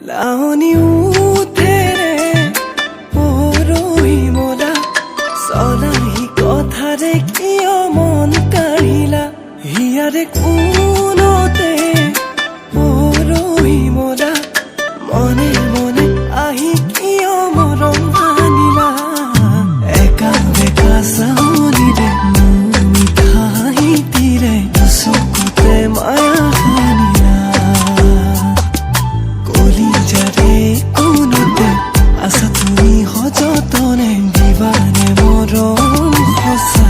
লাউনি উঠেৰে পৰহি মলা চলাহি কথাৰে কিয় মন কাঢ়িলা হিয়াৰে কোনতে পৰহি মলা মনে মনে আহি কিয় মৰম আনিলা একা বেকা চাউনিৰে মিঠা হাঁহিটিৰে চকুতে মায়া সানিলা কলিজাৰে কোনতে আছা তুমি সযতনে দিবানে মৰম সঁচা